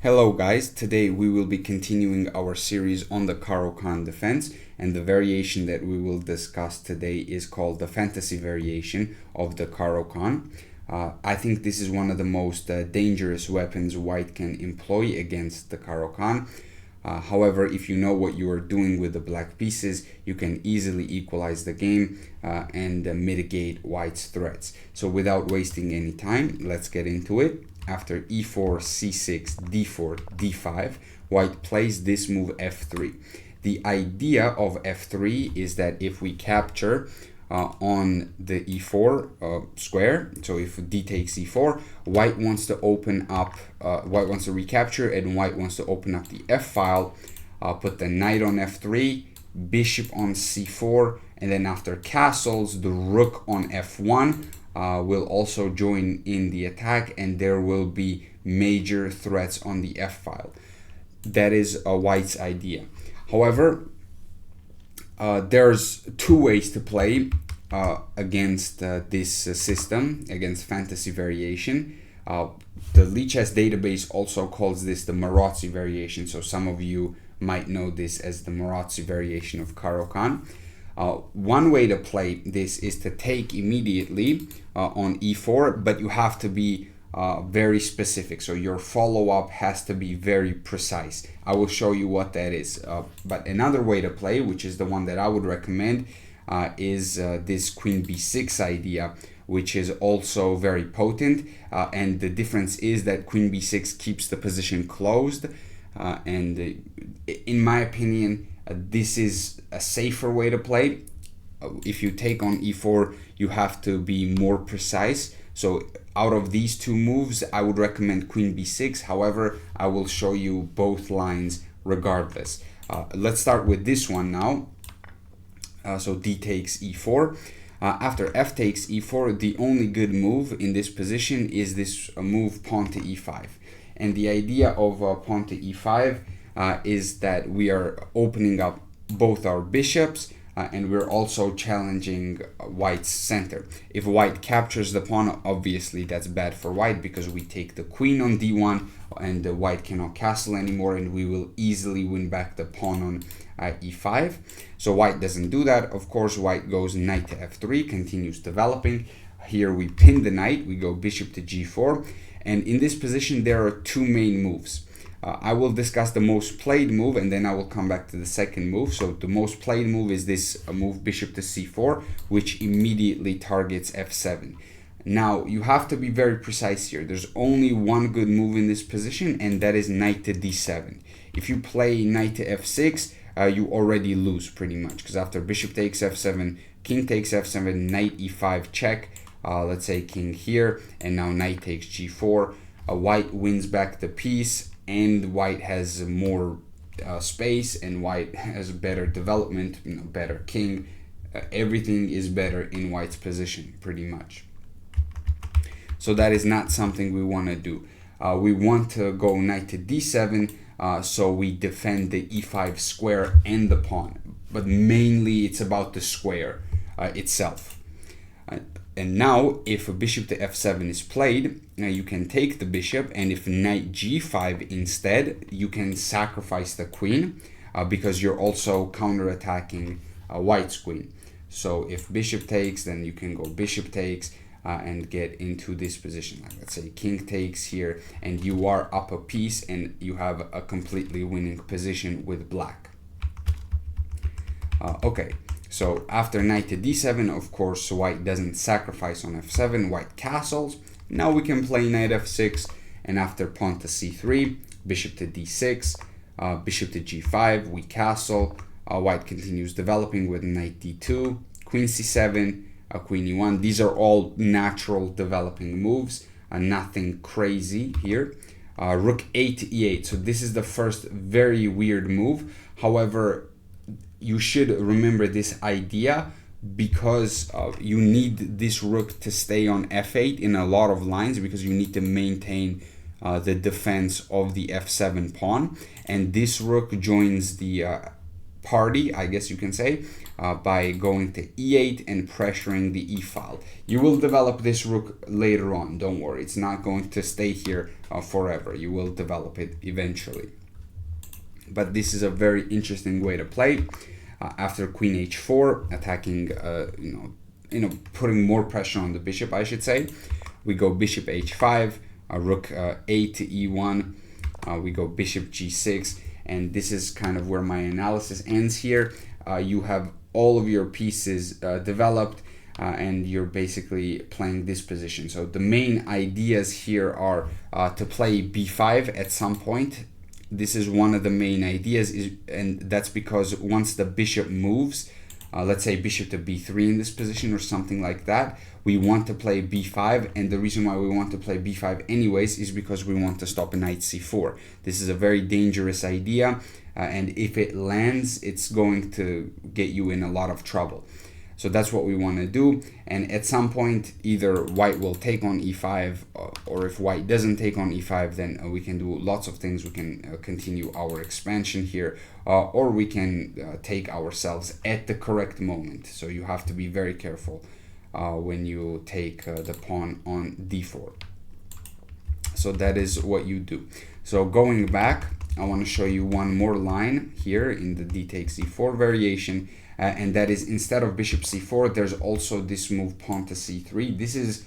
Hello guys, today we will be continuing our series on the Caro-Kann defense, and the variation that we will discuss today is called the fantasy variation of the Caro-Kann. I think this is one of the most dangerous weapons white can employ against the Caro-Kann. However, if you know what you are doing with the black pieces, you can easily equalize the game and mitigate white's threats. So without wasting any time, let's get into it. After e4, c6, d4, d5, white plays this move f3. The idea of f3 is that if we capture on the e4 square, so if d takes e4, white wants to open up, white wants to recapture, and white wants to open up the f file, put the knight on f3, bishop on c4, and then after castles, the rook on f1 will also join in the attack, and there will be major threats on the f file. That is white's idea. However, there's two ways to play against this system, against fantasy variation. The Lichess database also calls this the Maróczy variation, so some of you might know this as the Maróczy variation of Caro-Kann. One way to play this is to take immediately on e4, but you have to be very specific, so your follow-up has to be very precise. I will show you what that is. But another way to play, which is the one that I would recommend, is this queen b6 idea, which is also very potent, and the difference is that queen b6 keeps the position closed, and in my opinion, this is a safer way to play. If you take on e4, you have to be more precise. So out of these two moves, I would recommend queen b6. However, I will show you both lines regardless. Let's start with this one now. So d takes e4. After f takes e4, the only good move in this position is this move pawn to e5. And the idea of pawn to e5 is that we are opening up both our bishops and we're also challenging white's center. If white captures the pawn, obviously that's bad for white because we take the queen on d1 and the white cannot castle anymore, and we will easily win back the pawn on e5. So white doesn't do that. Of course, white goes knight to f3, continues developing. Here we pin the knight, we go bishop to g4, and in this position there are two main moves. I will discuss the most played move and then I will come back to the second move. So the most played move is this move bishop to c4, which immediately targets f7. Now you have to be very precise here. There's only one good move in this position, and that is knight to d7. If you play knight to f6, you already lose pretty much, because after bishop takes f7, king takes f7, knight e5 check, let's say king here, and now knight takes g4. White wins back the piece, and white has more space, and white has better development, better king. Everything is better in white's position pretty much. So that is not something we want to do. We want to go knight to d7, so we defend the e5 square and the pawn, but mainly it's about the square itself. And now if a bishop to f7 is played, you can take the bishop, and if knight g5 instead, you can sacrifice the queen because you're also counterattacking white's queen. So if bishop takes, then you can go bishop takes and get into this position. Like let's say king takes here, and you are up a piece and you have a completely winning position with black. Okay. So after knight to d7, of course, white doesn't sacrifice on f7, white castles. Now we can play knight f6, and after pawn to c3, bishop to d6, bishop to g5, we castle. White continues developing with knight d2, queen c7, queen e1. These are all natural developing moves, nothing crazy here. Rook a to e8, so this is the first very weird move. However, you should remember this idea because you need this rook to stay on f8 in a lot of lines, because you need to maintain the defense of the f7 pawn, and this rook joins the party, I guess you can say, by going to e8 and pressuring the e file. You will develop this rook later on, don't worry. It's not going to stay here forever. You will develop it eventually. But this is a very interesting way to play. After queen h4, attacking, putting more pressure on the bishop, I should say. We go bishop h5, rook a to e1. We go bishop g6, and this is kind of where my analysis ends here. You have all of your pieces developed, and you're basically playing this position. So the main ideas here are to play b5 at some point. This is one of the main ideas, and that's because once the bishop moves, let's say bishop to b3 in this position or something like that, we want to play b5, and the reason why we want to play b5 anyways is because we want to stop knight c4. This is a very dangerous idea, and if it lands, it's going to get you in a lot of trouble. So that's what we want to do, and at some point either white will take on e5, or if white doesn't take on e5, then we can do lots of things. We can continue our expansion here, or we can take ourselves at the correct moment. So you have to be very careful when you take the pawn on d4. So that is what you do. So going back, I want to show you one more line here in the d takes e4 variation. And that is, instead of bishop c4, there's also this move pawn to c3. This is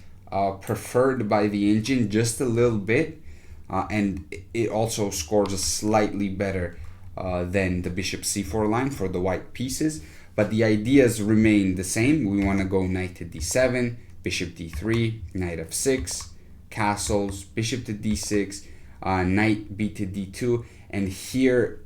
preferred by the engine just a little bit, and it also scores slightly better than the bishop c4 line for the white pieces. But the ideas remain the same. We want to go knight to d7, bishop d3, knight f6, castles, bishop to d6, knight b to d2, and here,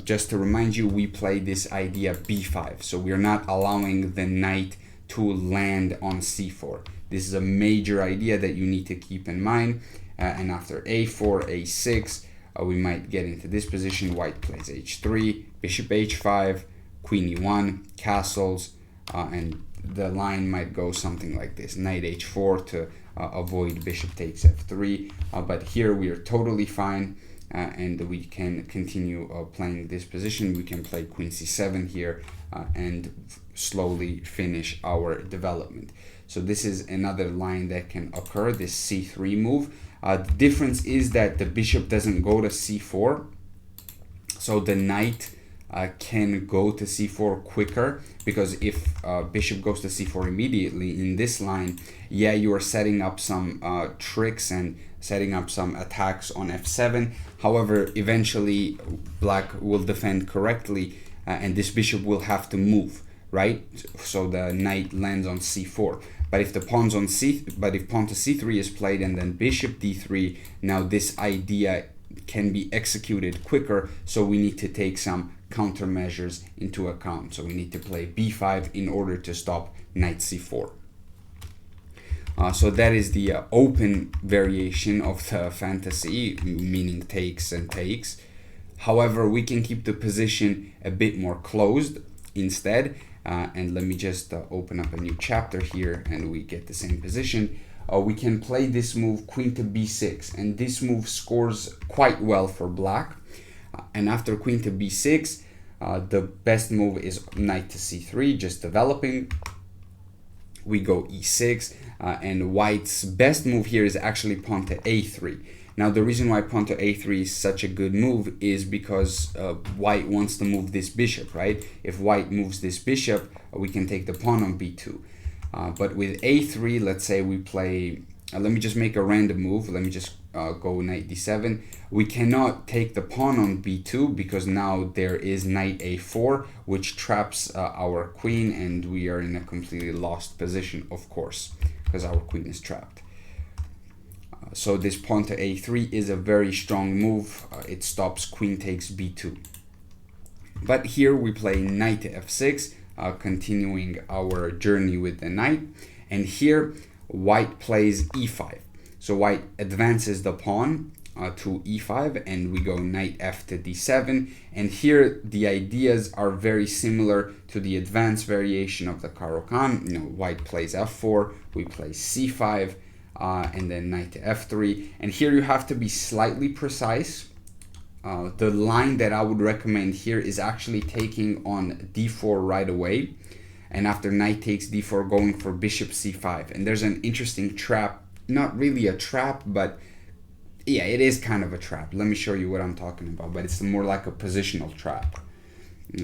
just to remind you, we play this idea b5. So we're not allowing the knight to land on c4. This is a major idea that you need to keep in mind. And after a4, a6, we might get into this position. White plays h3, bishop h5, queen e1, castles, and the line might go something like this. Knight h4 to avoid bishop takes f3. But here we are totally fine. And we can continue playing this position. We can play queen c7 here and slowly finish our development. So this is another line that can occur, this c3 move. The difference is that the bishop doesn't go to c4, so the knight can go to c4 quicker, because if bishop goes to c4 immediately in this line, yeah, you are setting up some tricks and setting up some attacks on f7. However, eventually black will defend correctly, and this bishop will have to move, right? So the knight lands on c4. But if pawn to c3 is played and then bishop d3, now this idea can be executed quicker, so we need to take some countermeasures into account. So we need to play b5 in order to stop knight c4. So that is the open variation of the fantasy, meaning takes and takes. However, we can keep the position a bit more closed instead. And let me just open up a new chapter here, and we get the same position. We can play this move queen to b6, and this move scores quite well for black. And after queen to b6, the best move is knight to c3, just developing. We go e6, and white's best move here is actually pawn to a3. Now the reason why pawn to a3 is such a good move is because white wants to move this bishop, right? If white moves this bishop, we can take the pawn on b2. But with a3, let's say we play, let me just make a random move. Let me just go knight d7. We cannot take the pawn on b2 because now there is knight a4, which traps our queen, and we are in a completely lost position, of course, because our queen is trapped. So this pawn to a3 is a very strong move. It stops queen takes b2. But here we play knight to f6, continuing our journey with the knight. And here white plays e5. So white advances the pawn to e5, and we go knight f to d7. And here the ideas are very similar to the advanced variation of the Caro-Kann. White plays f4, we play c5, and then knight to f3. And here you have to be slightly precise the line that I would recommend here is actually taking on d4 right away, and after knight takes d4 going for bishop c5. And there's an interesting trap, not really a trap, but yeah, it is kind of a trap. Let me show you what I'm talking about, but it's more like a positional trap.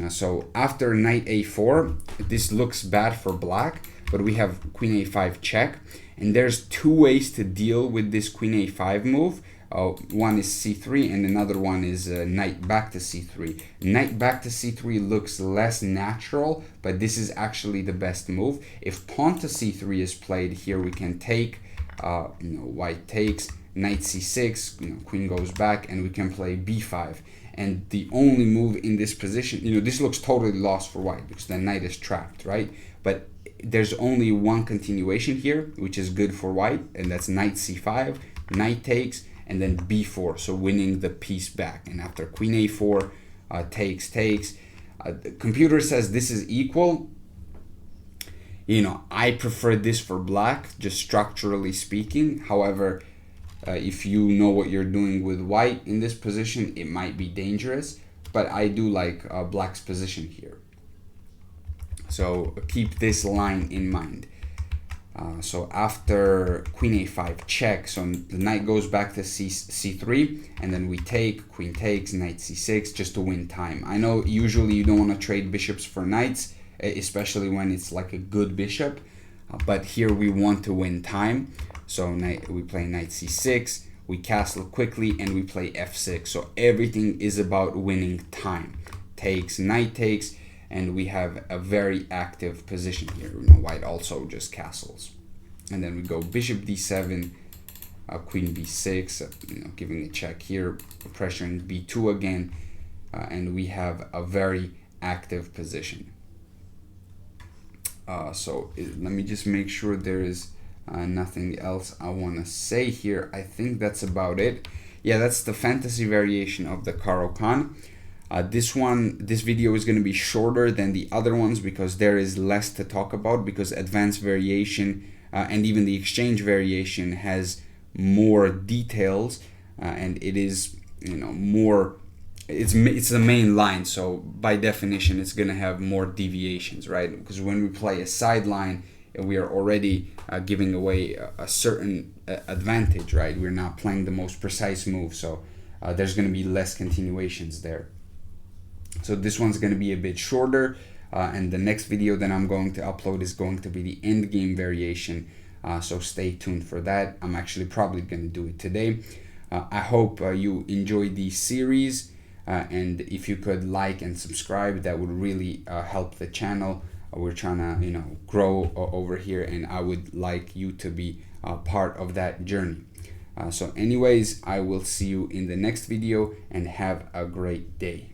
So after knight a4, this looks bad for black, but we have queen a5 check, and there's two ways to deal with this queen a5 move. One is c3 and another one is knight back to c3. Knight back to c3 looks less natural, but this is actually the best move. If pawn to c3 is played here, we can take, white takes, knight c6, queen goes back, and we can play b5. And the only move in this position, this looks totally lost for white because the knight is trapped, right? But there's only one continuation here, which is good for white, and that's knight c5, knight takes, and then b4, so winning the piece back. And after queen a4, takes. The computer says this is equal. I prefer this for black, just structurally speaking. However, if you know what you're doing with white in this position, it might be dangerous, but I do like black's position here. So keep this line in mind. So after queen a5 check, so the knight goes back to c3, and then we take, queen takes, knight c6, just to win time. I know usually you don't want to trade bishops for knights, especially when it's like a good bishop, but here we want to win time. So we play knight c6, we castle quickly, and we play f6. So everything is about winning time. Takes, knight takes, and we have a very active position here. White also just castles. And then we go bishop d7, queen b6, giving a check here, pressuring b2 again, and we have a very active position. Let me just make sure there is nothing else I want to say here. I think that's about it. Yeah, that's the fantasy variation of the Caro-Kann. This video is going to be shorter than the other ones because there is less to talk about, because advanced variation and even the exchange variation has more details, and it is more, it's the main line, so by definition it's going to have more deviations, right? Because when we play a sideline, we are already giving away a certain advantage, right? We're not playing the most precise move, so there's going to be less continuations there. So this one's going to be a bit shorter, and the next video that I'm going to upload is going to be the endgame variation, so stay tuned for that. I'm actually probably going to do it today. I hope you enjoyed the series, and if you could like and subscribe, that would really help the channel. We're trying to grow over here, and I would like you to be part of that journey. So anyways, I will see you in the next video, and have a great day.